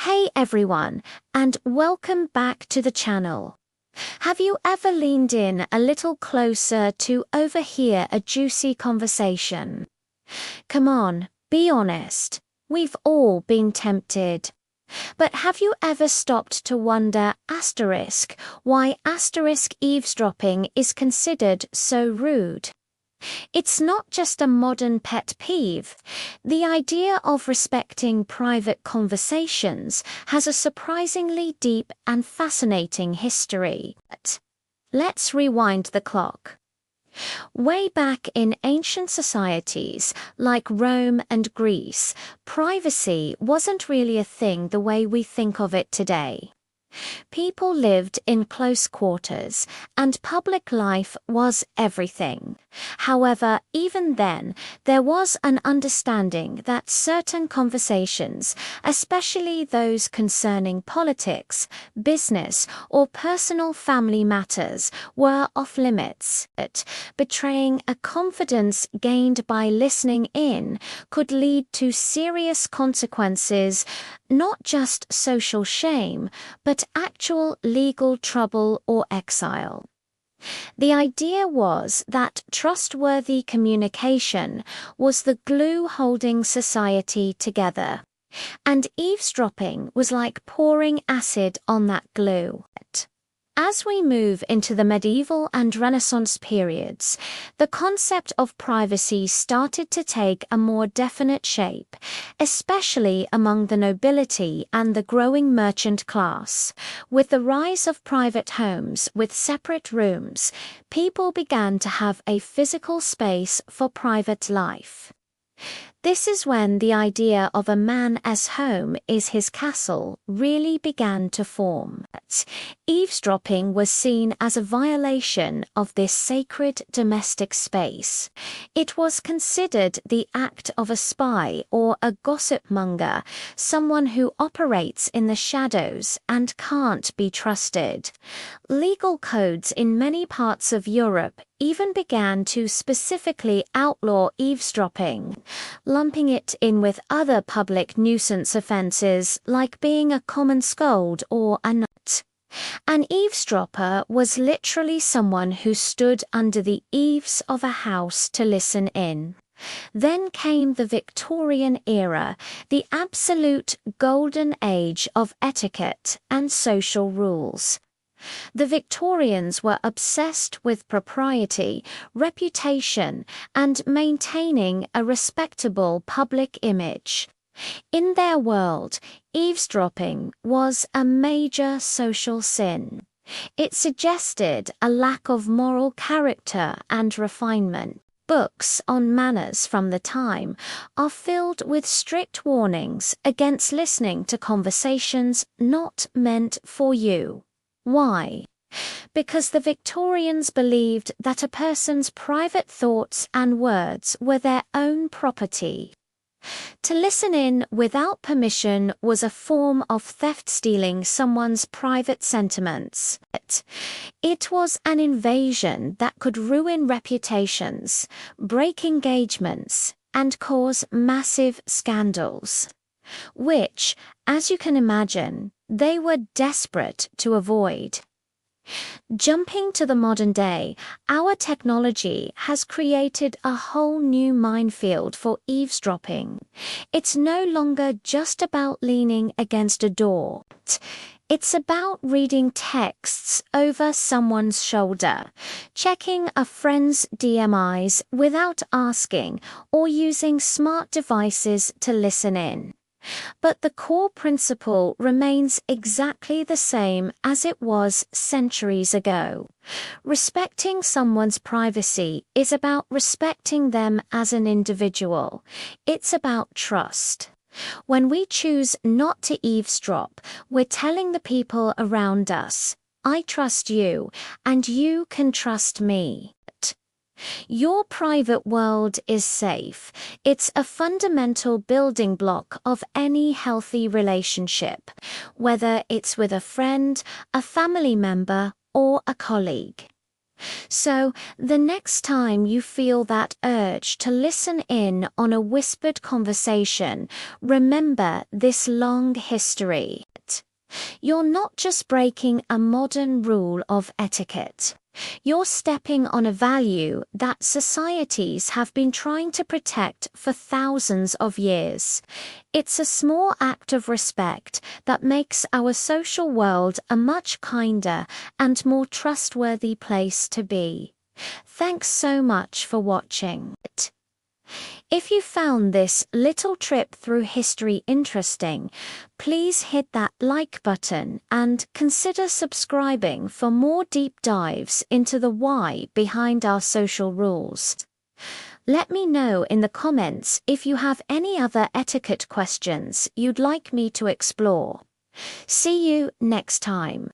Hey everyone, and welcome back to the channel. Have you ever leaned in a little closer to overhear a juicy conversation? Come on, be honest. We've all been tempted. But have you ever stopped to wonder why eavesdropping is considered so rude? It's not just a modern pet peeve. The idea of respecting private conversations has a surprisingly deep and fascinating history. But let's rewind the clock. Way back in ancient societies like Rome and Greece, privacy wasn't really a thing the way we think of it today. People lived in close quarters, and public life was everything. However, even then, there was an understanding that certain conversations, especially those concerning politics, business, or personal family matters, were off limits. Betraying a confidence gained by listening in could lead to serious consequences, not just social shame, but actual legal trouble or exile. The idea was that trustworthy communication was the glue holding society together, and eavesdropping was like pouring acid on that glue. As we move into the medieval and Renaissance periods, the concept of privacy started to take a more definite shape, especially among the nobility and the growing merchant class. With the rise of private homes with separate rooms, people began to have a physical space for private life. This is when the idea of a man as home is his castle really began to form. Eavesdropping was seen as a violation of this sacred domestic space. It was considered the act of a spy or a gossip monger, someone who operates in the shadows and can't be trusted. Legal codes in many parts of Europe even began to specifically outlaw eavesdropping, lumping it in with other public nuisance offences like being a common scold or a nut. An eavesdropper was literally someone who stood under the eaves of a house to listen in. Then came the Victorian era, the absolute golden age of etiquette and social rules. The Victorians were obsessed with propriety, reputation, and maintaining a respectable public image. In their world, eavesdropping was a major social sin. It suggested a lack of moral character and refinement. Books on manners from the time are filled with strict warnings against listening to conversations not meant for you. Why? Because the Victorians believed that a person's private thoughts and words were their own property. To listen in without permission was a form of theft, stealing someone's private sentiments. It was an invasion that could ruin reputations, break engagements, and cause massive scandals, which, as you can imagine, they were desperate to avoid. Jumping to the modern day, our technology has created a whole new minefield for eavesdropping. It's no longer just about leaning against a door. It's about reading texts over someone's shoulder, checking a friend's DMIs without asking, or using smart devices to listen in. But the core principle remains exactly the same as it was centuries ago. Respecting someone's privacy is about respecting them as an individual. It's about trust. When we choose not to eavesdrop, we're telling the people around us, I trust you, and you can trust me. Your private world is safe. It's a fundamental building block of any healthy relationship, whether it's with a friend, a family member, or a colleague. So, the next time you feel that urge to listen in on a whispered conversation, remember this long history. You're not just breaking a modern rule of etiquette. You're stepping on a value that societies have been trying to protect for thousands of years. It's a small act of respect that makes our social world a much kinder and more trustworthy place to be. Thanks so much for watching. If you found this little trip through history interesting, please hit that like button and consider subscribing for more deep dives into the why behind our social rules. Let me know in the comments if you have any other etiquette questions you'd like me to explore. See you next time.